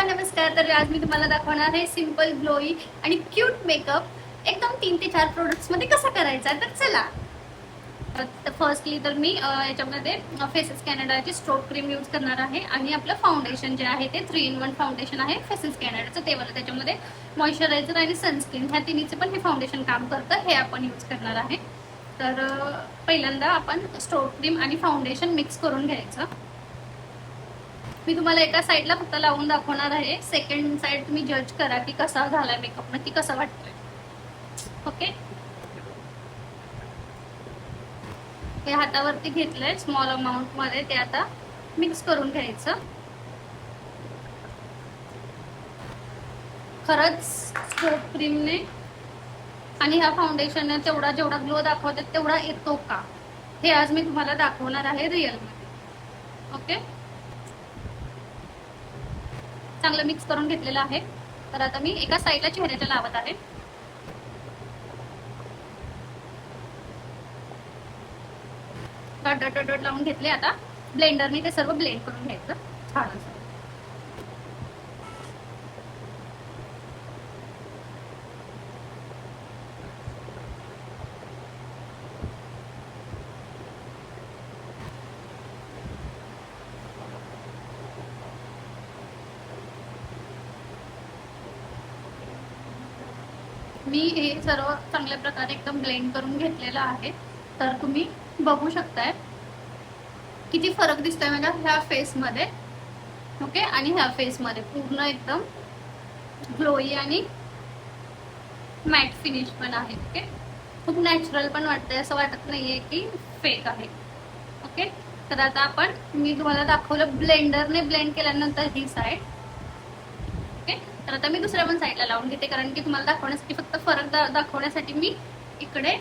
नमस्कार. तर आज मी तुम्हाला दाखवणार आहे सिंपल ग्लोई आणि क्यूट मेकअप एकदम 3 ते 4 प्रोडक्ट्स मध्ये कसा करायचा. तर चला. तर फर्स्टली तर मी याच्यामध्ये फेसेस कॅनडाची स्ट्रोक क्रीम यूज करणार आहे आणि आपलं फाउंडेशन जे आहे ते 3-in-1 फाउंडेशन आहे फेसेस कॅनडाचं. ते वाला त्याच्यामध्ये मॉइश्चरायझर आणि सनस्क्रीन ह्या तिन्हीचं पण हे फाउंडेशन काम करतं. हे आपण यूज करणार आहे. तर पहिल्यांदा आपण स्ट्रोक क्रीम आणि फाउंडेशन मिक्स करून घ्यायचं. मी तुम्हाला एका साइडला फक्त लावून दाखवणार आहे. सेकंड साइड तुम्ही जज करा की कसा झालाय मेकअप, नक्की कसा वाटतोय. ओके, हे हातावरती घेतलंय स्मॉल अमाउंट मध्ये. ते आता मिक्स करून घ्यायचं. खरंच स्ट्रोक क्रीमने आणि ह्या फाउंडेशनने तेवढा जेवढा ग्लो दाखवतात तेवढा येतो का, हे आज मी तुम्हाला दाखवणार आहे रिअल मध्ये. ओके, चांगलं मिक्स करून घेतलेलं आहे. तर आता मी एका साइडला चेहऱ्याच्या लावत आहे. डॉट डॉट डॉट लावून घेतले. आता ब्लेंडरने ते सर्व ब्लेंड करून घ्यायचं छान असं. मी हे सर्व चांगल्या प्रकारे एकदम ब्लेंड करून घेतलेलं आहे. तर तुम्ही बघू शकताय किती फरक दिसतोय माझ्या ह्या फेस मध्ये. ओके, आणि ह्या फेस मध्ये पूर्ण एकदम ग्लोई आणि मॅट फिनिश पण आहे. ओके, खूप नॅचरल पण वाटतंय, असं वाटत नाहीये की फेक आहे. ओके, तर आता आपण मी तुम्हाला दाखवलं ब्लेंडरने ब्लेंड केल्यानंतर ही साइड. ओके, तर आता मी दुसऱ्या पण साईडला लावून घेते, कारण की तुम्हाला दाखवण्यासाठी फक्त फरक दाखवण्यासाठी मी इकडे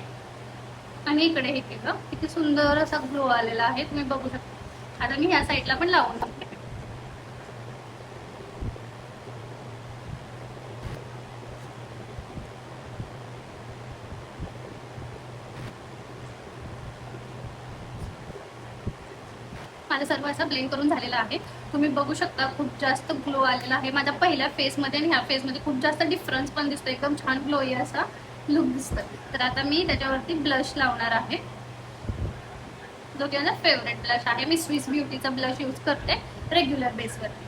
आणि इकडे हे केलं. किती सुंदर असा ग्लो आलेला आहे, तुम्ही बघू शकता. आता मी ह्या साईडला पण लावून घेते. माझं सर्व असं ब्लेंड करून झालेलं आहे. तुम्ही बघू शकता खूप जास्त ग्लो आलेला आहे माझ्या पहिल्या फेसमध्ये आणि ह्या फेसमध्ये खूप जास्त डिफरन्स पण दिसतो. एकदम छान ग्लोई असा लुक दिसतोय. तर आता मी त्याच्यावरती ब्लश लावणार आहे, जो की माझा फेवरेट ब्लश आहे. मी स्विस ब्युटीचा ब्लश यूज करते रेग्युलर बेसवरती.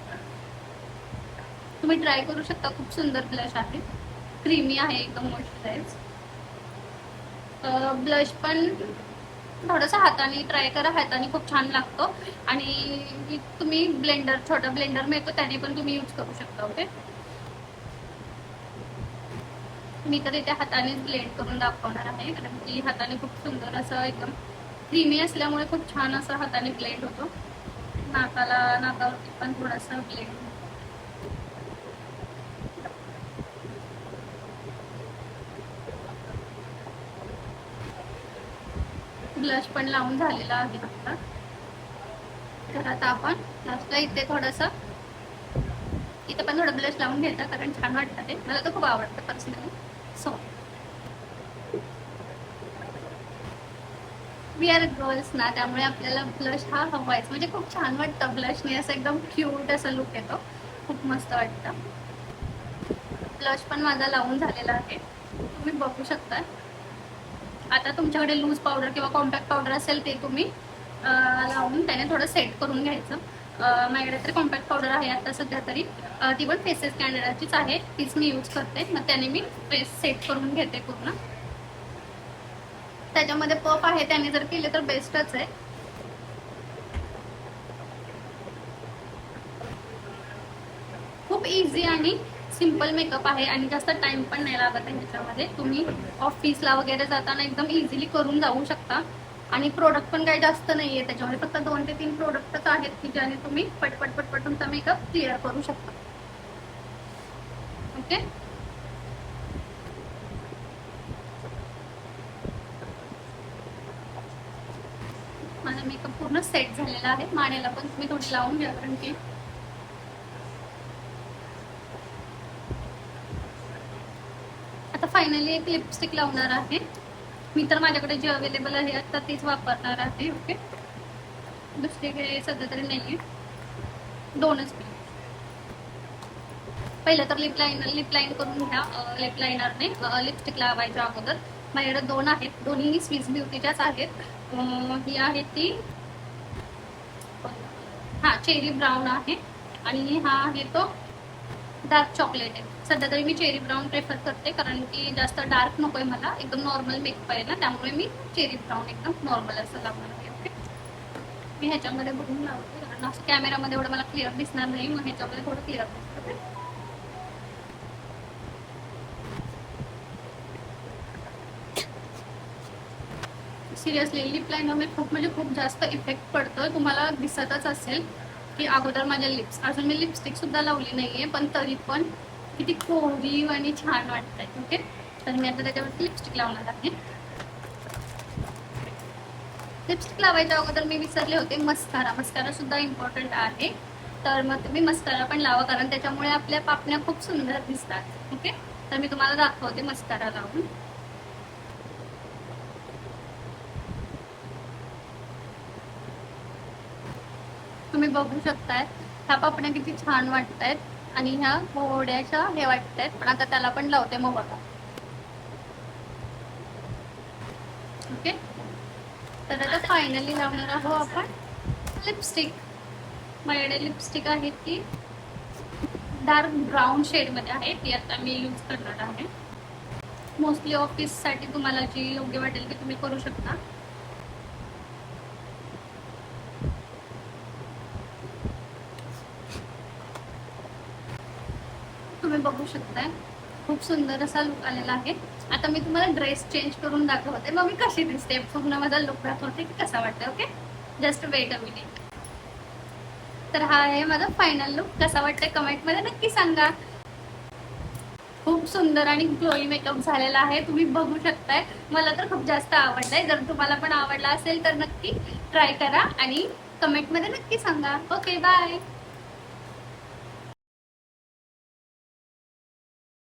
तुम्ही ट्राय करू शकता, खूप सुंदर ब्लश आहे, क्रीमी आहे, एकदम मॉइश्चराइज. ब्लश पण थोडंसं हाताने ट्राय करा, हाताने खूप छान लागतो. आणि तुम्ही ब्लेंडर, छोटा ब्लेंडर मिळतो त्याने पण तुम्ही यूज करू शकता. ओके, मी तर इथे हातानेच ब्लेंड करून दाखवणार आहे, कारण की हाताने खूप सुंदर असं एकदम क्रीमी असल्यामुळे खूप छान असं हाताने ब्लेंड होतो. नाकावरती पण थोडंसं ब्लेंड. ब्लश पण लावून झालेला आहे आता. तर आता आपण लास्टला इथे थोडंसं, इथे पण थोडं ब्लश लावून घ्यायचं, कारण छान वाटतं ते. मला तर खूप आवडतं personally. So we are girls ना, त्यामुळे आपल्याला ब्लश हा हवायच. म्हणजे खूप छान वाटतं ब्लशने, असं एकदम क्यूट असं लुक येतो, खूप मस्त वाटतं. ब्लश पण माझा लावून झालेला आहे, तुम्ही बघू शकता. आता तुमच्याकडे लूज पावडर किंवा कॉम्पॅक्ट पावडर असेल ते तुम्ही लावून त्याने थोडं सेट करून घ्यायचं. माझ्याकडे तरी कॉम्पॅक्ट पावडर आहे आता सध्या तरी. ती पण फेसेस कॅनडाचीच आहे, तीच मी यूज करते. मग त्याने मी फेस सेट करून घेते पूर्ण. त्याच्यामध्ये पफ आहे, त्याने जर केले तर बेस्टच आहे. खूप इझी आणि सिंपल मेकअप आहे आणि जास्त टाइम पण नाही लागत आहे ह्याच्यामध्ये. तुम्ही ऑफिसला वगैरे जाताना एकदम इझिली करून जाऊ शकता. आणि प्रोडक्ट पण काही जास्त नाहीये त्याच्यामध्ये, फक्त 2 ते 3 प्रोडक्टच आहेत की ज्याने तुम्ही पटपट पटपट तुमचा मेकअप क्लिअर करू शकता. ओके, माझा मेकअप पूर्ण सेट झालेला आहे. मानेला पण तुम्ही थोडी लावून घ्या, कारण की आता फायनली एक लिपस्टिक लावणार आहे. मी तर माझ्याकडे जे अवेलेबल आहे आता तीच वापरणार आहे. ओके, दुसरी काही सध्या तरी नाहीये, 2च. पहिलं तर लिप लाईन करून घ्या. लिप लाईनरने लिपस्टिक लावायच्या अगोदर. माझ्याकडे 2 आहेत, दोन्ही स्विस ब्युटीच्याच आहेत. ही आहे ती चेरी ब्राऊन आहे आणि हा आहे तो डार्क चॉकलेट आहे. सध्या तरी मी चेरी ब्राऊन प्रेफर करते, कारण की जास्त डार्क नको आहे मला, एकदम नॉर्मल मेकअप आहे ना, त्यामुळे मी चेरी ब्राऊन एकदम नॉर्मल असं लावणार आहे. ओके, मी ह्याच्यामध्ये बघून लावते, कारण असं कॅमेरामध्ये एवढं मला क्लिअर दिसणार नाही, मग ह्याच्यामध्ये थोडं क्लिअर दिसतं. सिरियसली लिप लाईनरमध्ये खूप म्हणजे खूप जास्त इफेक्ट पडतो. तुम्हाला दिसतच असेल की अगोदर माझ्या लिप्स, अजून मी लिपस्टिक सुद्धा लावली नाहीये, पण तरी पण किती कोरीव आणि छान वाटतंय. ओके, तर मी आता त्याच्यावरती लिपस्टिक लावणार आहे. लिपस्टिक लावायच्या अगोदर मी विसरले होते, मस्कारा सुद्धा इम्पॉर्टंट आहे. तर मग तुम्ही मस्कारा पण लावा, कारण त्याच्यामुळे आपल्या पापण्या खूप सुंदर दिसतात. ओके, तर मी तुम्हाला दाखवते मस्कारा लावून. तुम्ही बघू शकताय ह्या पापण्या किती छान वाटतायत आणि ह्या थोड्याशा हे वाटतायत, पण आता त्याला पण लावते मग बघा. ओके, तर आता फायनली लावणार आहोत आपण लिपस्टिक. माझ्याकडे लिपस्टिक आहे ती डार्क ब्राऊन शेडमध्ये आहे, ती आता मी यूज करणार आहे. मोस्टली ऑफिससाठी तुम्हाला जी योग्य वाटेल ती तुम्ही करू शकता. तुम्ही बघू शकताय खूप सुंदर असा लुक आलेला आहे. आता मी तुम्हाला ड्रेस चेंज करून दाखवते, मग मी कशी दिसते, पूर्ण माझा लुक दाखवते की कसा वाटतं. Okay, just weight a minute. तर हा आहे माझा फायनल लुक. कसा वाटतंय कमेंटमध्ये नक्की सांगा. खूप सुंदर आणि ग्लोई मेकअप झालेला आहे, तुम्ही बघू शकताय. मला तर खूप जास्त आवडलाय. जर तुम्हाला पण आवडला असेल तर नक्की ट्राय करा आणि कमेंटमध्ये नक्की सांगा. Okay, bye.